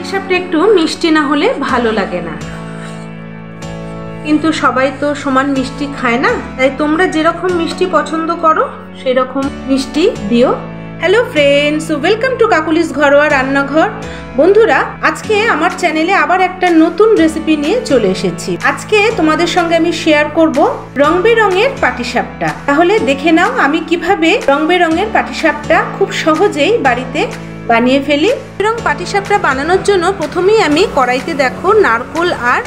পাটিসাপটা একটু মিষ্টি না হলে ভালো লাগে না, কিন্তু সবাই তো সমান মিষ্টি খায় না, তাই তোমরা যেরকম মিষ্টি পছন্দ করো সেরকম মিষ্টি দিও। Hello friends, welcome to Kokkalis ঘরোয়া রান্নাঘর। বন্ধুরা, আজকে আমার চ্যানেলে আবার একটা নতুন রেসিপি নিয়ে চলে এসেছি। আজকে তোমাদের সঙ্গে আমি শেয়ার করব রং বেরঙের পাটিসাপটা। তাহলে দেখে নাও আমি কিভাবে রং বেরঙের পাটিসাপটা খুব সহজেই বাড়িতে বানিয়ে ফেলি। রং পাটিসাপটা বানানোর জন্য প্রথমেই আমি কড়াইতে দেখো নারকেল আর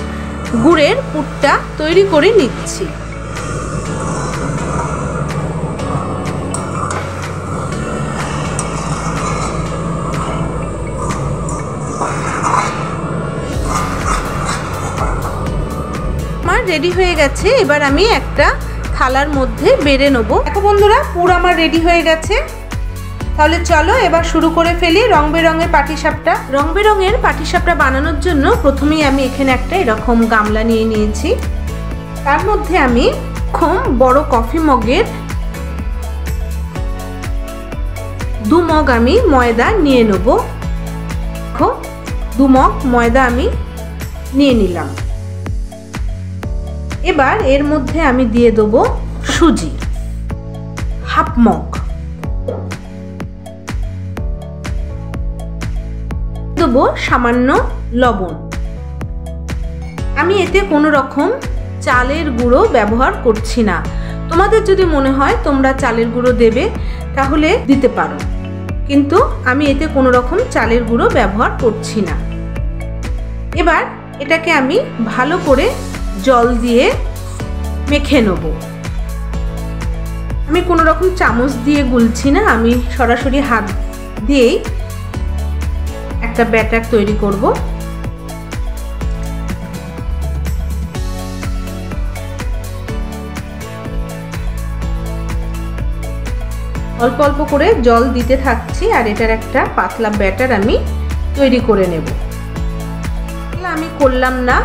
গুড়ের পুরটা তৈরি করে নিচ্ছি। আমার রেডি হয়ে গেছে, এবার আমি একটা থালার মধ্যে বেড়ে নেবো। দেখো বন্ধুরা, পুর আমার রেডি হয়ে গেছে। তাহলে চলো এবার শুরু করে ফেলি রং বেরঙের পাটিসাপটা। রং বেরঙের পাটিসাপটা বানানোর জন্য প্রথমেই আমি এখানে একটা এরকম গামলা নিয়ে নিয়েছি। তার মধ্যে আমি বড় কফি মগের 2 মগ আমি ময়দা নিয়ে নেব। দেখো 2 মগ ময়দা আমি নিয়ে নিলাম। এবার এর মধ্যে আমি দিয়ে দেবো সুজি 1/2 মগ, দেবো সামান্য লবণ। আমি এতে কোনো রকম চালের গুঁড়ো ব্যবহার করছি না। তোমাদের যদি মনে হয় তোমরা চালের গুঁড়ো দেবে তাহলে দিতে পারো, কিন্তু আমি এতে কোনো রকম চালের গুঁড়ো ব্যবহার করছি না। এবার এটাকে আমি ভালো করে জল দিয়ে মেখে নেব। আমি কোনো রকম চামচ দিয়ে গুলছি না, আমি সরাসরি হাত দিয়েই একটা ব্যাটার তৈরি করব। অল্প অল্প করে জল দিতে থাকছি আর এটার একটা পাতলা ব্যাটার আমি তৈরি করে নেব। আমি করলাম না,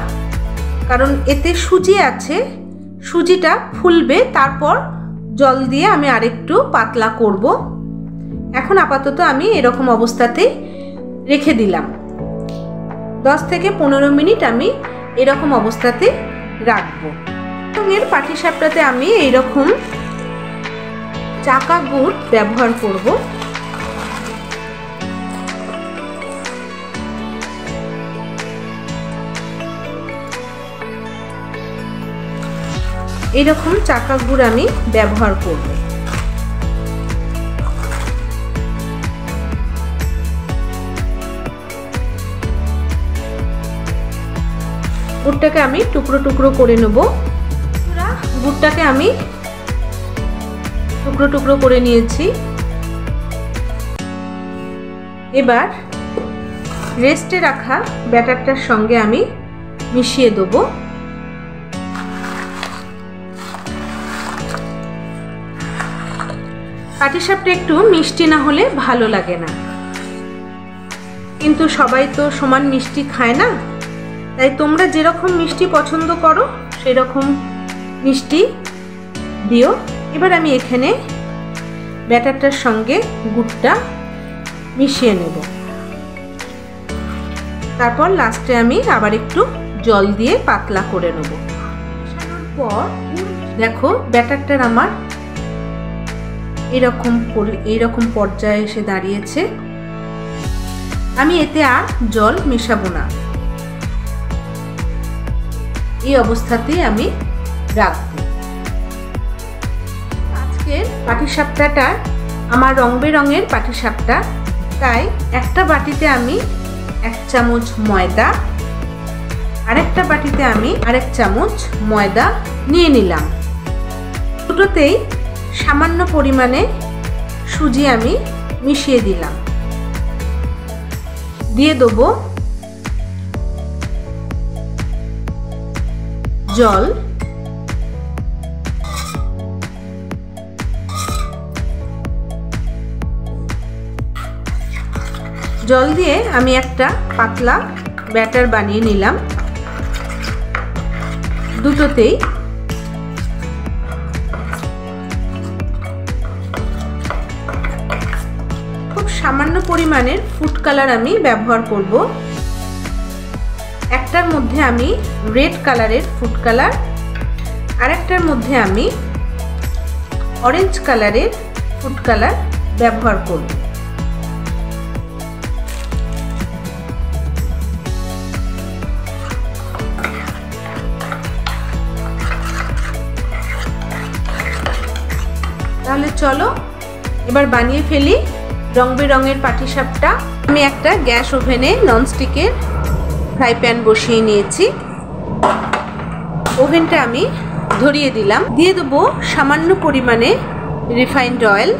কারণ এতে সুজি আছে, সুজিটা ফুলবে, তারপর জল দিয়ে আমি আরেকটু পাতলা করব। এখন আপাতত আমি এরকম অবস্থাতেই রেখে দিলাম। 10 থেকে 15 মিনিট আমি এরকম অবস্থাতে রাখবো। এর পাটিসাপটাতে আমি এইরকম চাকা গুড় ব্যবহার করব। এইরকম চাকা গুড় আমি ব্যবহার করব। গুড়টাকে আমি টুকরো টুকরো করে নেব। গুড়টাকে আমি টুকরো টুকরো করে নিয়েছি। এবার রেস্টে রাখা ব্যাটারটার সঙ্গে আমি মিশিয়ে দেব। পাটিসাপটা একটু মিষ্টি না হলে ভালো লাগে না, কিন্তু সবাই তো সমান মিষ্টি খায় না, তাই তোমরা যেরকম মিষ্টি পছন্দ করো সেরকম মিষ্টি দিও। এবার আমি এখানে ব্যাটারটার সঙ্গে গুড়টা মিশিয়ে নেব। তারপর লাস্টে আমি আবার একটু জল দিয়ে পাতলা করে নেব। মেশানোর পর দেখো ব্যাটারটার আমার এইরকম পর্যায়ে এসে দাঁড়িয়েছে। আমি এতে আর জল মেশাবো না, এই অবস্থাতেই আমি রাখবো। আজকের পাটিসাপটাটা আমার রং বেরঙের পাটিসাপটা, তাই একটা বাটিতে আমি 1 চামচ ময়দা, আরেকটা বাটিতে আমি আরেক চামচ ময়দা নিয়ে নিলাম। দুটোতেই সামান্য পরিমাণে সুজি আমি মিশিয়ে দিলাম। দিয়ে দেবো জল। জল দিয়ে আমি একটা পাতলা ব্যাটার বানিয়ে নিলাম। দুটোতেই খুব সামান্য পরিমাণের ফুড কালার আমি ব্যবহার করব। একটার মধ্যে আমি রেড কালারের ফুড কালার, আর একটার মধ্যে আমি অরেঞ্জ কালারের ফুড কালার ব্যবহার করব। তাহলে চলো এবার বানিয়ে ফেলি রং বেরঙের পাটিসাপটা। আমি একটা গ্যাস ওভেনে ননস্টিকের ফ্রাই প্যান বসিয়ে নিয়েছি। ওভেনটা আমি ধরিয়ে দিলাম। দিয়ে দেবো সামান্য পরিমাণে রিফাইন্ড অয়েল।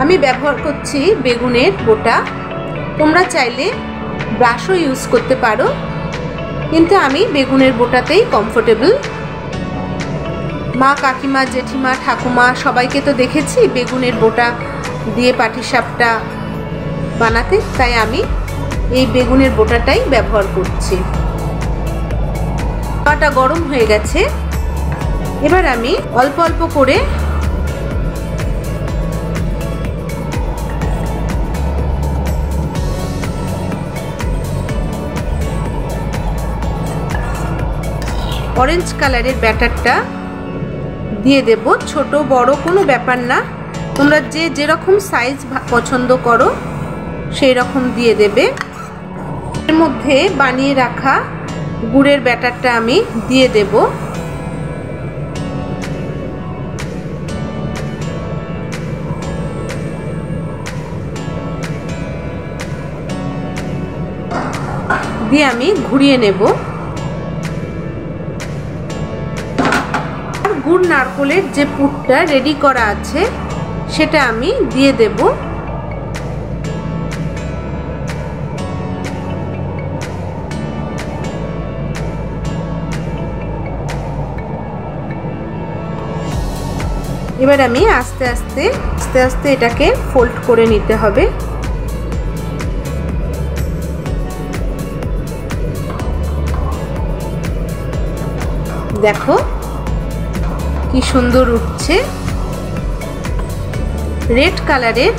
আমি ব্যবহার করছি বেগুনের বোটা। তোমরা চাইলে ব্রাশও ইউজ করতে পারো, কিন্তু আমি বেগুনের বোটাতেই কমফোর্টেবল। মা, কাকিমা, জেঠিমা, ঠাকুমা সবাইকে তো দেখেছি বেগুনের বোটা দিয়ে পাটিসাপটা বানাতে, তাই আমি এই বেগুনের বোটাটাই ব্যবহার করছি। তাওয়াটা গরম হয়ে গেছে। এবার আমি অল্প অল্প করে অরেঞ্জ কালারের ব্যাটারটা দিয়ে দেব। ছোট বড় কোনো ব্যাপার না, তোমরা যে যেরকম সাইজ পছন্দ করো সেই রকম দিয়ে দেবে। এর মধ্যে বানিয়ে রাখা গুড়ের ব্যাটারটা আমি দিয়ে দেব। দিয়ে আমি ঘুরিয়ে নেব। গুড় নারকেলের যে পুরটা রেডি করা আছে সেটা আমি দিয়ে দেব। এবার আমি আস্তে আস্তে এটাকে ফোল্ড করে নিতে হবে। দেখো কি সুন্দর উঠছে। রেড কালারের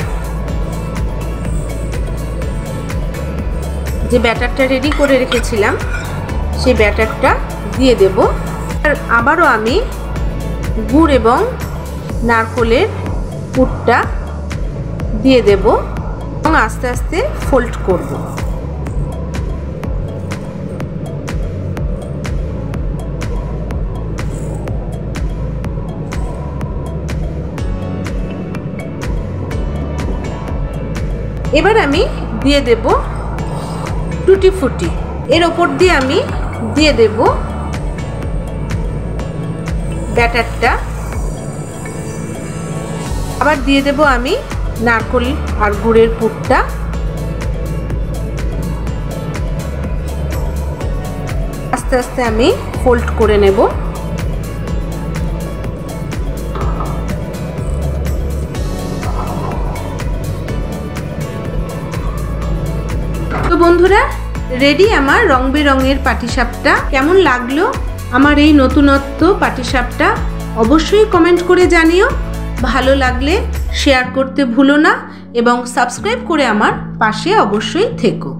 যে ব্যাটারটা রেডি করে রেখেছিলাম সেই ব্যাটারটা দিয়ে দেব। আর আবারও আমি গুড় এবং নারকেলের পুরটা দিয়ে দেব এবং আস্তে আস্তে ফোল্ড করব। এবার আমি দিয়ে দেব টুটি ফুটি। এর ওপর দিয়ে আমি দিয়ে দেব ব্যাটারটা। আবার দিয়ে দেব আমি নারকেল আর গুড়ের পুরটা। আস্তে আস্তে আমি ফোল্ড করে নেব। তো বন্ধুরা, রেডি আমার রং বেরঙের পাটিসাপটা। কেমন লাগলো আমার এই নতুনত্ব পাটিসাপটা অবশ্যই কমেন্ট করে জানিও। ভালো লাগলে শেয়ার করতে ভুলো না এবং সাবস্ক্রাইব করে আমার পাশে অবশ্যই থেকো।